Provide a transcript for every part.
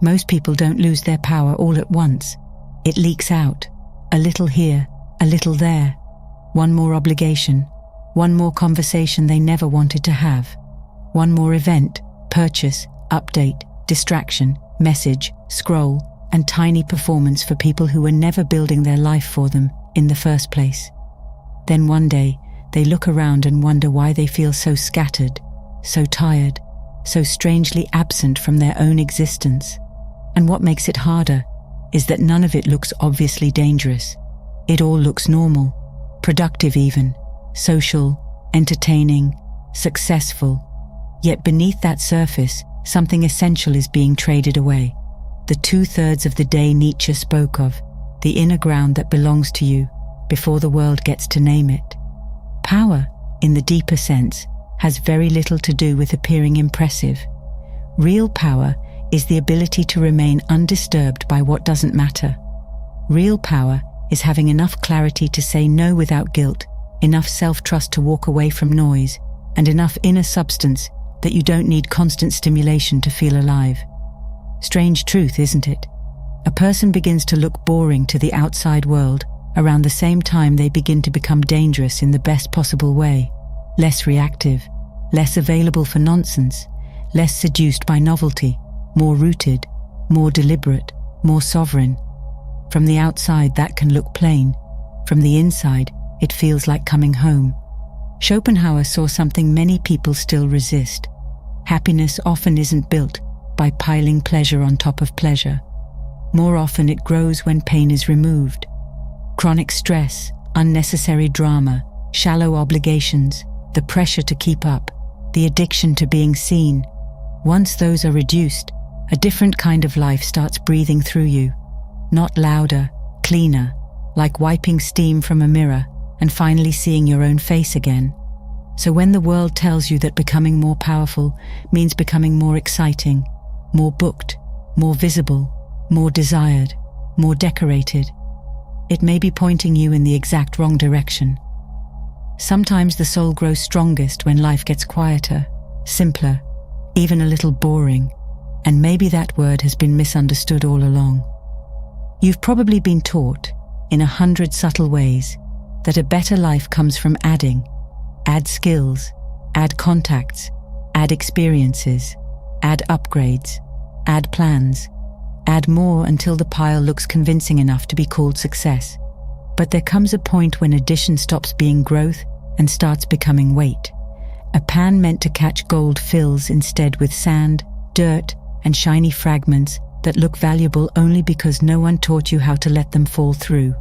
Most people don't lose their power all at once. It leaks out, a little here, a little there. One more obligation, one more conversation they never wanted to have. One more event, purchase, update, distraction, message, scroll, and tiny performance for people who were never building their life for them in the first place. Then one day, they look around and wonder why they feel so scattered, so tired, so strangely absent from their own existence. And what makes it harder is that none of it looks obviously dangerous. It all looks normal, productive even, social, entertaining, successful. Yet beneath that surface, something essential is being traded away. The 2/3 of the day Nietzsche spoke of, the inner ground that belongs to you before the world gets to name it. Power, in the deeper sense, has very little to do with appearing impressive. Real power is the ability to remain undisturbed by what doesn't matter. Real power is having enough clarity to say no without guilt, enough self-trust to walk away from noise, and enough inner substance that you don't need constant stimulation to feel alive. Strange truth, isn't it? A person begins to look boring to the outside world around the same time they begin to become dangerous in the best possible way. Less reactive, less available for nonsense, less seduced by novelty, more rooted, more deliberate, more sovereign. From the outside, that can look plain. From the inside, it feels like coming home. Schopenhauer saw something many people still resist. Happiness often isn't built by piling pleasure on top of pleasure. More often it grows when pain is removed. Chronic stress, unnecessary drama, shallow obligations, the pressure to keep up, the addiction to being seen. Once those are reduced, a different kind of life starts breathing through you. Not louder, cleaner, like wiping steam from a mirror and finally seeing your own face again. So when the world tells you that becoming more powerful means becoming more exciting, more booked, more visible, more desired, more decorated, it may be pointing you in the exact wrong direction. Sometimes the soul grows strongest when life gets quieter, simpler, even a little boring, and maybe that word has been misunderstood all along. You've probably been taught, in 100 subtle ways, that a better life comes from adding. Add skills, add contacts, add experiences, add upgrades, add plans, add more until the pile looks convincing enough to be called success. But there comes a point when addition stops being growth and starts becoming weight. A pan meant to catch gold fills instead with sand, dirt, and shiny fragments that look valuable only because no one taught you how to let them fall through.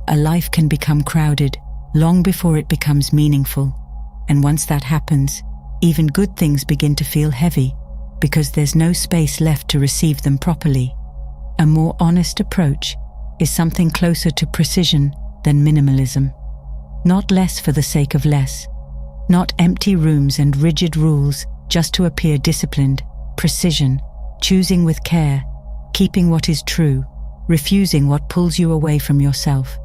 A life can become crowded long before it becomes meaningful. And once that happens, even good things begin to feel heavy because there's no space left to receive them properly. A more honest approach is something closer to precision than minimalism. Not less for the sake of less. Not empty rooms and rigid rules just to appear disciplined. Precision, choosing with care, keeping what is true, refusing what pulls you away from yourself.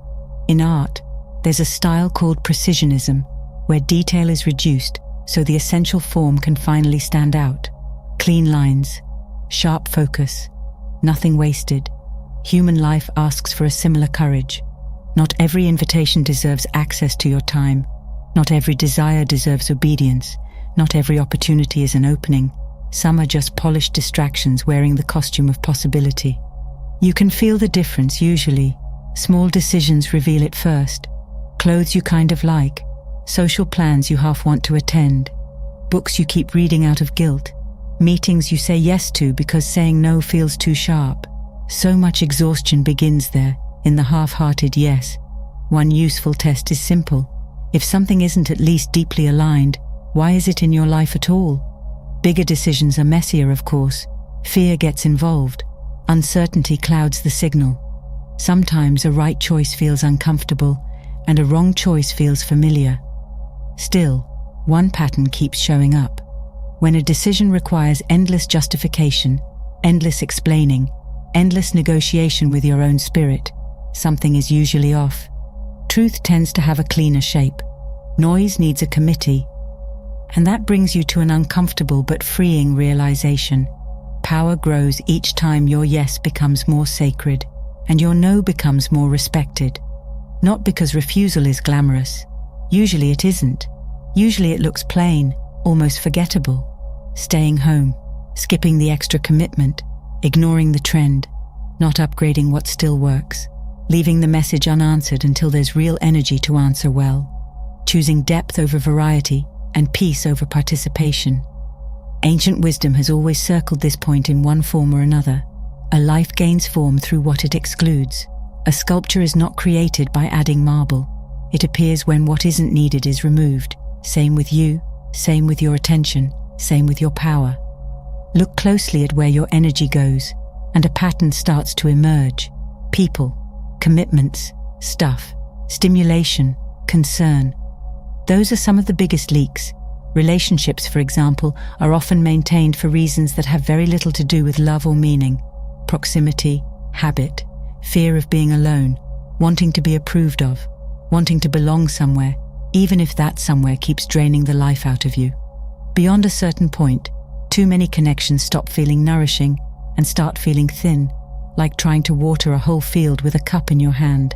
In art, there's a style called precisionism, where detail is reduced so the essential form can finally stand out. Clean lines, sharp focus, nothing wasted. Human life asks for a similar courage. Not every invitation deserves access to your time. Not every desire deserves obedience. Not every opportunity is an opening. Some are just polished distractions wearing the costume of possibility. You can feel the difference usually. Small decisions reveal it first. Clothes you kind of like. Social plans you half want to attend. Books you keep reading out of guilt. Meetings you say yes to because saying no feels too sharp. So much exhaustion begins there, in the half-hearted yes. One useful test is simple. If something isn't at least deeply aligned, why is it in your life at all? Bigger decisions are messier, of course. Fear gets involved. Uncertainty clouds the signal. Sometimes a right choice feels uncomfortable, and a wrong choice feels familiar. Still, one pattern keeps showing up. When a decision requires endless justification, endless explaining, endless negotiation with your own spirit, something is usually off. Truth tends to have a cleaner shape. Noise needs a committee. And that brings you to an uncomfortable but freeing realization. Power grows each time your yes becomes more sacred and your no becomes more respected. Not because refusal is glamorous. Usually it isn't. Usually it looks plain, almost forgettable. Staying home, skipping the extra commitment, ignoring the trend, not upgrading what still works, leaving the message unanswered until there's real energy to answer well, choosing depth over variety and peace over participation. Ancient wisdom has always circled this point in one form or another. A life gains form through what it excludes. A sculpture is not created by adding marble. It appears when what isn't needed is removed. Same with you, same with your attention, same with your power. Look closely at where your energy goes, and a pattern starts to emerge. People, commitments, stuff, stimulation, concern. Those are some of the biggest leaks. Relationships, for example, are often maintained for reasons that have very little to do with love or meaning. Proximity, habit, fear of being alone, wanting to be approved of, wanting to belong somewhere, even if that somewhere keeps draining the life out of you. Beyond a certain point, too many connections stop feeling nourishing and start feeling thin, like trying to water a whole field with a cup in your hand.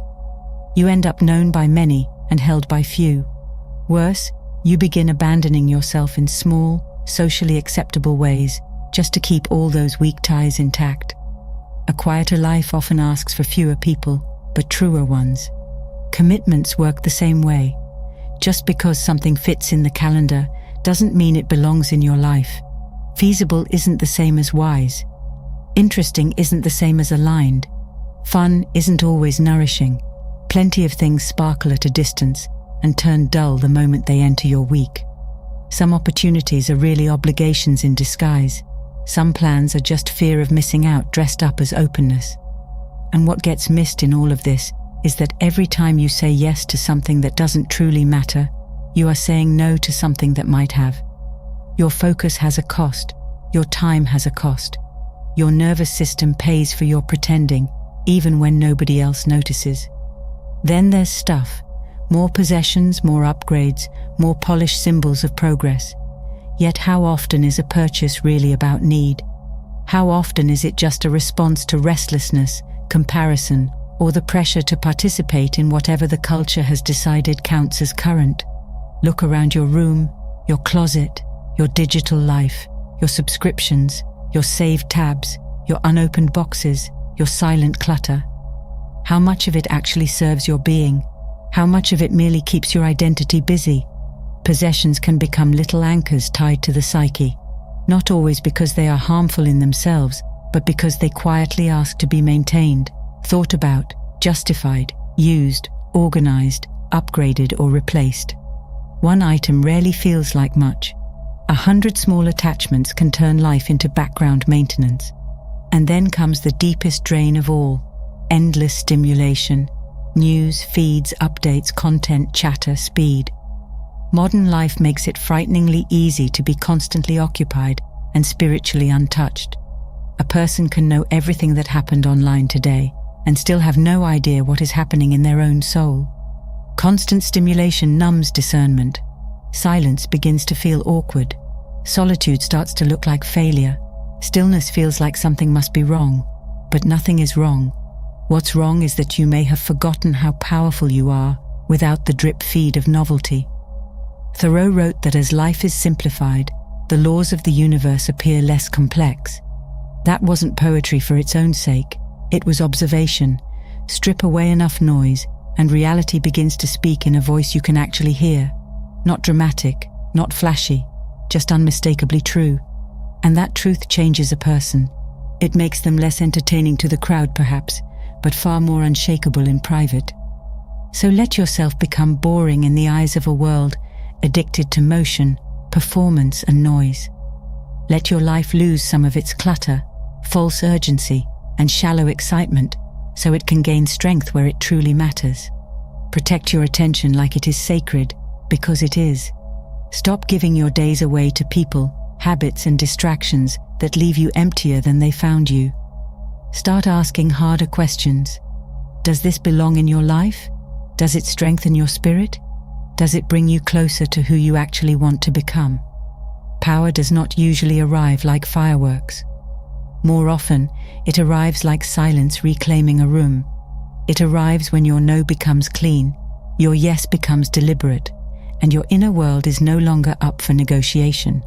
You end up known by many and held by few. Worse, you begin abandoning yourself in small, socially acceptable ways just to keep all those weak ties intact. A quieter life often asks for fewer people, but truer ones. Commitments work the same way. Just because something fits in the calendar doesn't mean it belongs in your life. Feasible isn't the same as wise. Interesting isn't the same as aligned. Fun isn't always nourishing. Plenty of things sparkle at a distance and turn dull the moment they enter your week. Some opportunities are really obligations in disguise. Some plans are just fear of missing out dressed up as openness. And what gets missed in all of this is that every time you say yes to something that doesn't truly matter, you are saying no to something that might have. Your focus has a cost. Your time has a cost. Your nervous system pays for your pretending, even when nobody else notices. Then there's stuff. More possessions, more upgrades, more polished symbols of progress. Yet how often is a purchase really about need? How often is it just a response to restlessness, comparison, or the pressure to participate in whatever the culture has decided counts as current? Look around your room, your closet, your digital life, your subscriptions, your saved tabs, your unopened boxes, your silent clutter. How much of it actually serves your being? How much of it merely keeps your identity busy? Possessions can become little anchors tied to the psyche, not always because they are harmful in themselves, but because they quietly ask to be maintained, thought about, justified, used, organized, upgraded, or replaced. One item rarely feels like much. 100 small attachments can turn life into background maintenance. And then comes the deepest drain of all: endless stimulation. News, feeds, updates, content, chatter, speed. Modern life makes it frighteningly easy to be constantly occupied and spiritually untouched. A person can know everything that happened online today and still have no idea what is happening in their own soul. Constant stimulation numbs discernment. Silence begins to feel awkward. Solitude starts to look like failure. Stillness feels like something must be wrong, but nothing is wrong. What's wrong is that you may have forgotten how powerful you are without the drip feed of novelty. Thoreau wrote that as life is simplified, the laws of the universe appear less complex. That wasn't poetry for its own sake. It was observation. Strip away enough noise, and reality begins to speak in a voice you can actually hear. Not dramatic, not flashy, just unmistakably true. And that truth changes a person. It makes them less entertaining to the crowd, perhaps, but far more unshakable in private. So let yourself become boring in the eyes of a world addicted to motion, performance, and noise. Let your life lose some of its clutter, false urgency, and shallow excitement, so it can gain strength where it truly matters. Protect your attention like it is sacred, because it is. Stop giving your days away to people, habits, and distractions that leave you emptier than they found you. Start asking harder questions. Does this belong in your life? Does it strengthen your spirit? Does it bring you closer to who you actually want to become? Power does not usually arrive like fireworks. More often, it arrives like silence reclaiming a room. It arrives when your no becomes clean, your yes becomes deliberate, and your inner world is no longer up for negotiation.